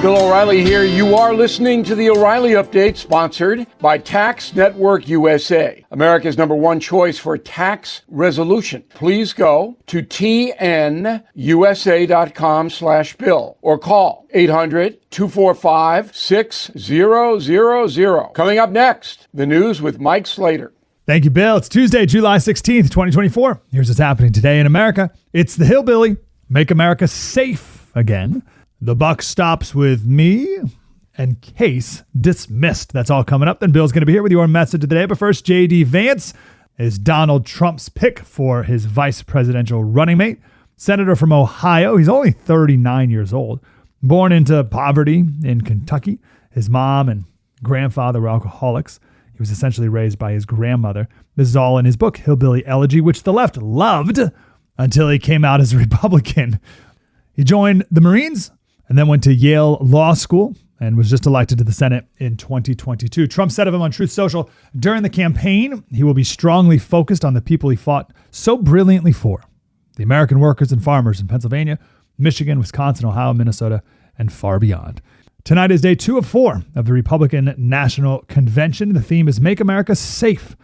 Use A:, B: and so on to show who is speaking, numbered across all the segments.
A: Bill O'Reilly here. You are listening to the O'Reilly Update, sponsored by Tax Network USA, America's #1 choice for tax resolution. Please go to tnusa.com/bill or call 800-245-6000. Coming up next, the news with Mike Slater.
B: Thank you, Bill. It's Tuesday, July 16th, 2024. Here's what's happening today in America. It's the hillbilly. Make America safe again. The buck stops with me, and case dismissed. That's all coming up. Then Bill's going to be here with your message of the day. But first, J.D. Vance is Donald Trump's pick for his vice presidential running mate. Senator from Ohio. He's only 39 years old. Born into poverty in Kentucky. His mom and grandfather were alcoholics. He was essentially raised by his grandmother. This is all in his book, Hillbilly Elegy, which the left loved until he came out as a Republican. He joined the Marines and then went to Yale Law School and was just elected to the Senate in 2022. Trump said of him on Truth Social, during the campaign, he will be strongly focused on the people he fought so brilliantly for, the American workers and farmers in Pennsylvania, Michigan, Wisconsin, Ohio, Minnesota, and far beyond. Tonight is day 2 of 4 of the Republican National Convention. The theme is Make America Safe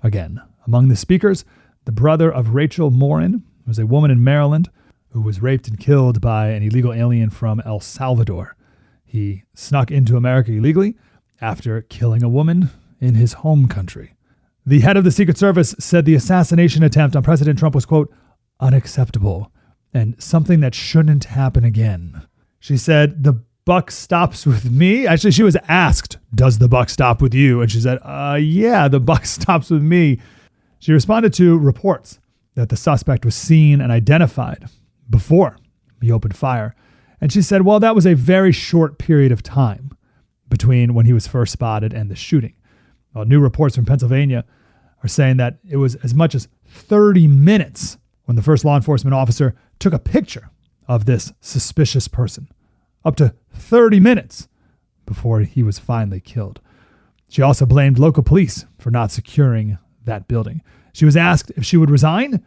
B: Again. Among the speakers, the brother of Rachel Morin, who was a woman in Maryland who was raped and killed by an illegal alien from El Salvador. He snuck into America illegally after killing a woman in his home country. The head of the Secret Service said the assassination attempt on President Trump was, quote, unacceptable and something that shouldn't happen again. She said, the buck stops with me. Actually, she was asked, does the buck stop with you? And she said, yeah, the buck stops with me. She responded to reports that the suspect was seen and identified before he opened fire. And she said, well, that was a very short period of time between when he was first spotted and the shooting. Well, new reports from Pennsylvania are saying that it was as much as 30 minutes when the first law enforcement officer took a picture of this suspicious person. Up to 30 minutes before he was finally killed. She also blamed local police for not securing that building. She was asked if she would resign.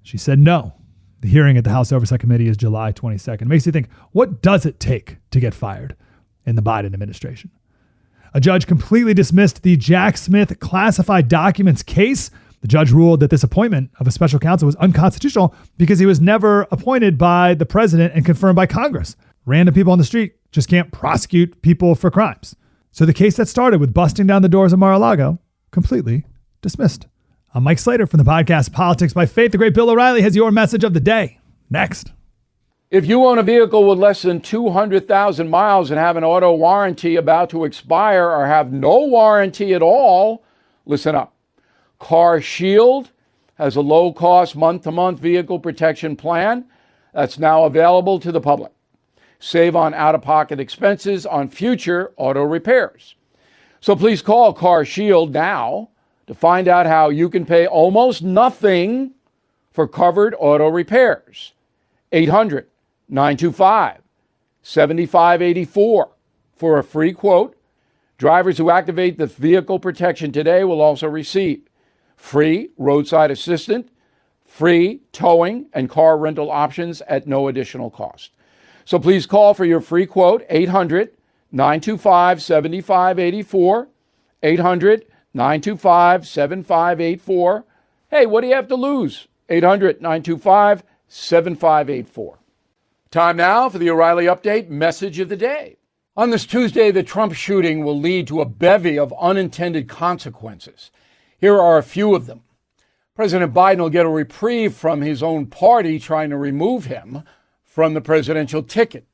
B: She said no. The hearing at the House Oversight Committee is July 22nd. It makes you think, what does it take to get fired in the Biden administration? A judge completely dismissed the Jack Smith classified documents case. The judge ruled that this appointment of a special counsel was unconstitutional because he was never appointed by the president and confirmed by Congress. Random people on the street just can't prosecute people for crimes. So the case that started with busting down the doors of Mar-a-Lago, completely dismissed. I'm Mike Slater from the podcast Politics by Faith. The great Bill O'Reilly has your message of the day. Next.
A: If you own a vehicle with less than 200,000 miles and have an auto warranty about to expire or have no warranty at all, listen up. Car Shield has a low-cost month-to-month vehicle protection plan that's now available to the public. Save on out-of-pocket expenses on future auto repairs. So please call Car Shield now to find out how you can pay almost nothing for covered auto repairs. 800-925-7584 for a free quote. Drivers who activate the vehicle protection today will also receive free roadside assistance, free towing and car rental options at no additional cost. So please call for your free quote, 800-925-7584, 800-925-7584. Hey, what do you have to lose? 800-925-7584. Time now for the O'Reilly Update message of the day. On this Tuesday, the Trump shooting will lead to a bevy of unintended consequences. Here are a few of them. President Biden will get a reprieve from his own party trying to remove him from the presidential ticket.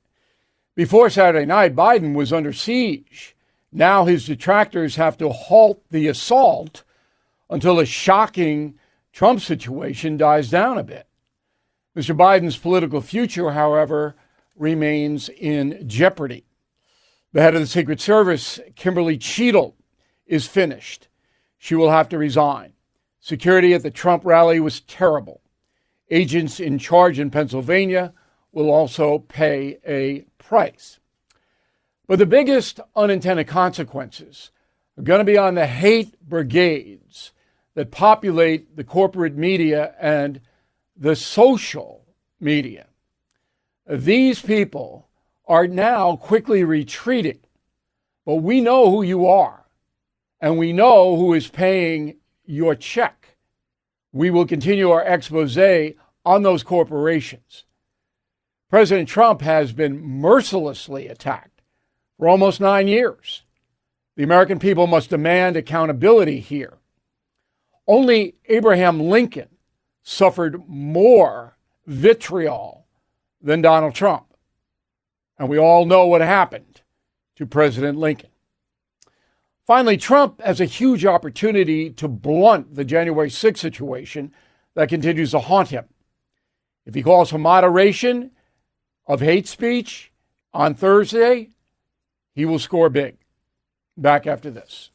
A: Before Saturday night, Biden was under siege. Now his detractors have to halt the assault until a shocking Trump situation dies down a bit. Mr. Biden's political future, however, remains in jeopardy. The head of the Secret Service, Kimberly Cheadle, is finished. She will have to resign. Security at the Trump rally was terrible. Agents in charge in Pennsylvania will also pay a price. But the biggest unintended consequences are going to be on the hate brigades that populate the corporate media and the social media. These people are now quickly retreating. But we know who you are, and we know who is paying your check. We will continue our expose on those corporations. President Trump has been mercilessly attacked for almost 9 years. The American people must demand accountability here. Only Abraham Lincoln suffered more vitriol than Donald Trump. And we all know what happened to President Lincoln. Finally, Trump has a huge opportunity to blunt the January 6th situation that continues to haunt him. If he calls for moderation of hate speech on Thursday, he will score big. Back after this.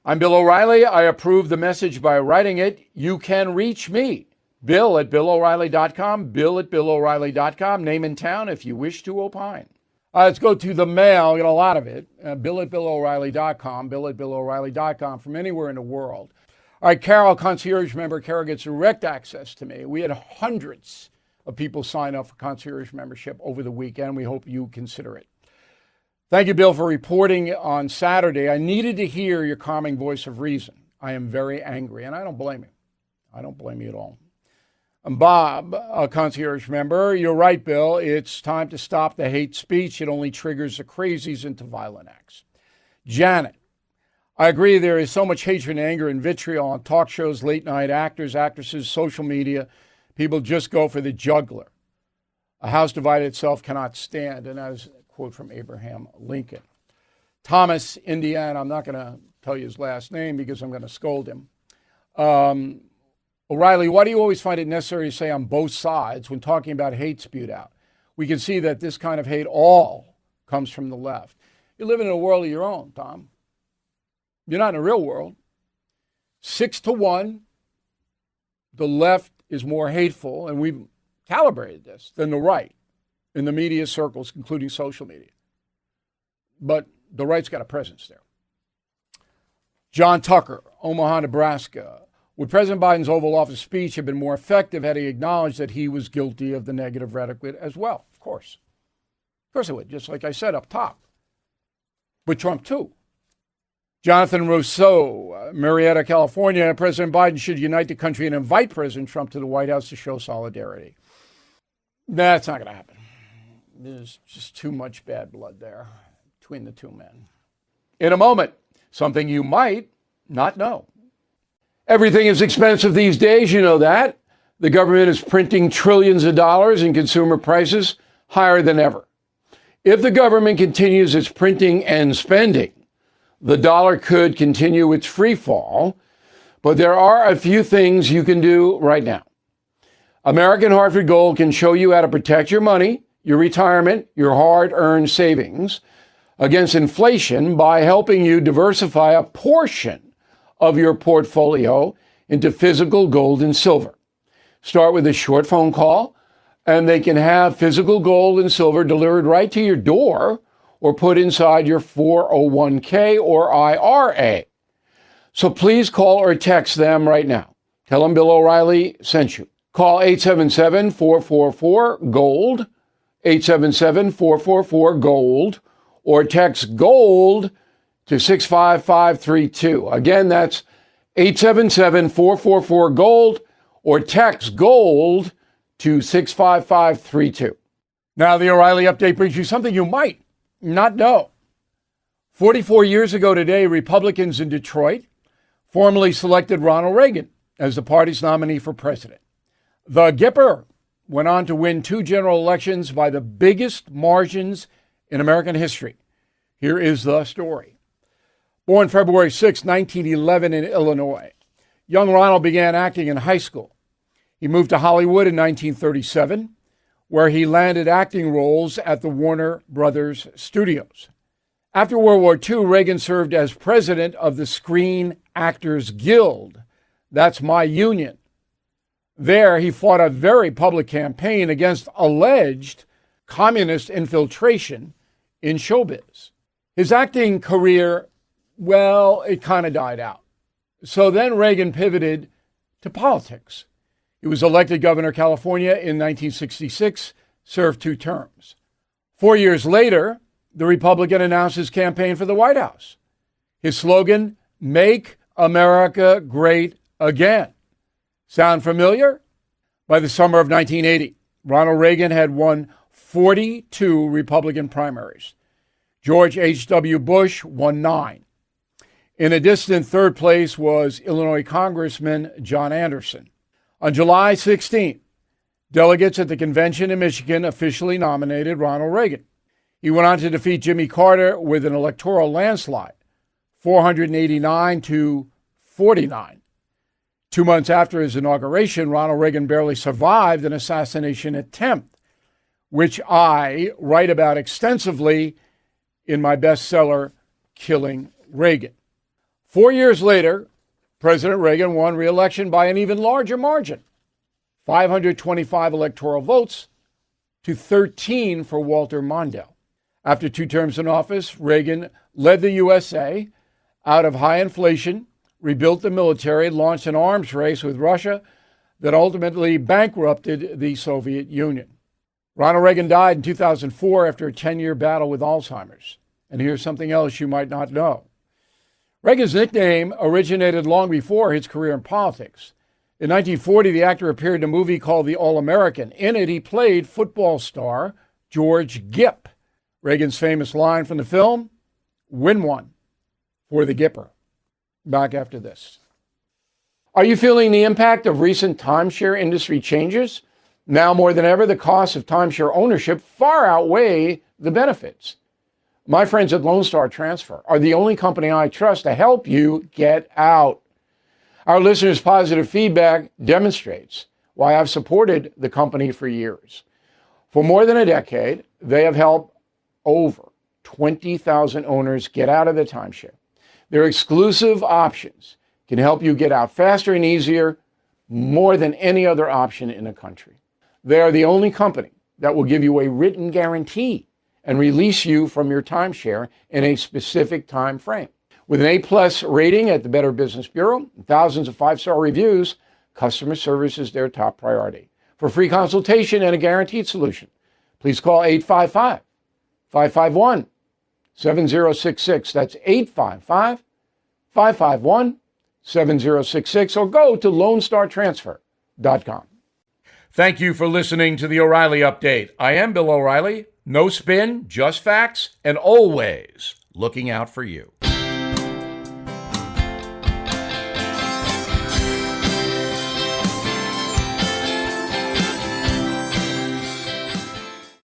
A: I'm Bill O'Reilly. I approve the message by writing it. You can reach me, Bill at BillO'Reilly.com, Bill at BillO'Reilly.com, name and town if you wish to opine. Let's go to the mail, get a lot of it. Bill at BillO'Reilly.com, Bill at BillO'Reilly.com from anywhere in the world. All right, Carol, concierge member. Carol gets direct access to me. We had hundreds of people sign up for concierge membership over the weekend. We hope you consider it. Thank you, Bill, for reporting on Saturday. I needed to hear your calming voice of reason. I am very angry, and I don't blame you. I don't blame you at all. Bob, a concierge member, you're right, Bill. It's time to stop the hate speech. It only triggers the crazies into violent acts. Janet, I agree there is so much hatred and anger and vitriol on talk shows, late night actors, actresses, social media. People just go for the jugular. A house divided itself cannot stand. And as quote from Abraham Lincoln. Thomas, Indiana, I'm not going to tell you his last name because I'm going to scold him. O'Reilly, why do you always find it necessary to say on both sides when talking about hate spewed out? We can see that this kind of hate all comes from the left. You live in a world of your own, Tom. You're not in a real world. 6-1, the left is more hateful, and we've calibrated this, than the right. In the media circles, including social media. But the right's got a presence there. John Tucker, Omaha, Nebraska. Would President Biden's Oval Office speech have been more effective had he acknowledged that he was guilty of the negative rhetoric as well? Of course. Of course it would, just like I said up top. But Trump too. Jonathan Rousseau, Marietta, California. President Biden should unite the country and invite President Trump to the White House to show solidarity. That's not going to happen. There's just too much bad blood there between the two men. In a moment, something you might not know. Everything is expensive these days, you know that. The government is printing trillions of dollars and consumer prices higher than ever. If the government continues its printing and spending, the dollar could continue its free fall, but there are a few things you can do right now. American Hartford Gold can show you how to protect your money, your retirement, your hard-earned savings against inflation by helping you diversify a portion of your portfolio into physical gold and silver. Start with a short phone call, and they can have physical gold and silver delivered right to your door or put inside your 401k or IRA. So please call or text them right now. Tell them Bill O'Reilly sent you. Call 877-444-GOLD, 877-444-GOLD, or text GOLD to 65532. Again, that's 877-444-GOLD, or text GOLD to 65532. Now, the O'Reilly Update brings you something you might not know. 44 years ago today, Republicans in Detroit formally selected Ronald Reagan as the party's nominee for president. The Gipper went on to win 2 general elections by the biggest margins in American history. Here is the story. Born February 6, 1911 in Illinois, young Ronald began acting in high school. He moved to Hollywood in 1937, where he landed acting roles at the Warner Brothers Studios. After World War II, Reagan served as president of the Screen Actors Guild. That's my union. There, he fought a very public campaign against alleged communist infiltration in showbiz. His acting career, well, it kind of died out. So then Reagan pivoted to politics. He was elected governor of California in 1966, served 2 terms. 4 years later, the Republican announced his campaign for the White House. His slogan, "Make America Great Again." Sound familiar? By the summer of 1980, Ronald Reagan had won 42 Republican primaries. George H.W. Bush won 9. In a distant third place was Illinois Congressman John Anderson. On July 16th, delegates at the convention in Michigan officially nominated Ronald Reagan. He went on to defeat Jimmy Carter with an electoral landslide, 489 to 49. 2 months after his inauguration, Ronald Reagan barely survived an assassination attempt, which I write about extensively in my bestseller, Killing Reagan. 4 years later, President Reagan won re-election by an even larger margin, 525 electoral votes to 13 for Walter Mondale. After 2 terms in office, Reagan led the USA out of high inflation, rebuilt the military, launched an arms race with Russia that ultimately bankrupted the Soviet Union. Ronald Reagan died in 2004 after a 10-year battle with Alzheimer's. And here's something else you might not know. Reagan's nickname originated long before his career in politics. In 1940, the actor appeared in a movie called The All-American. In it, he played football star George Gipp. Reagan's famous line from the film, "Win one for the Gipper." Back after this. Are you feeling the impact of recent timeshare industry changes? Now more than ever, the costs of timeshare ownership far outweigh the benefits. My friends at Lone Star Transfer are the only company I trust to help you get out. Our listeners' positive feedback demonstrates why I've supported the company for years. For more than a decade, they have helped over 20,000 owners get out of the timeshare. Their exclusive options can help you get out faster and easier, more than any other option in the country. They are the only company that will give you a written guarantee and release you from your timeshare in a specific time frame. With an A+ rating at the Better Business Bureau and thousands of 5-star reviews, customer service is their top priority. For free consultation and a guaranteed solution, please call 855-551-7066. That's 855-551-7066, or go to LoneStarTransfer.com. Thank you for listening to the O'Reilly Update. I am Bill O'Reilly. No spin, just facts, and always looking out for you.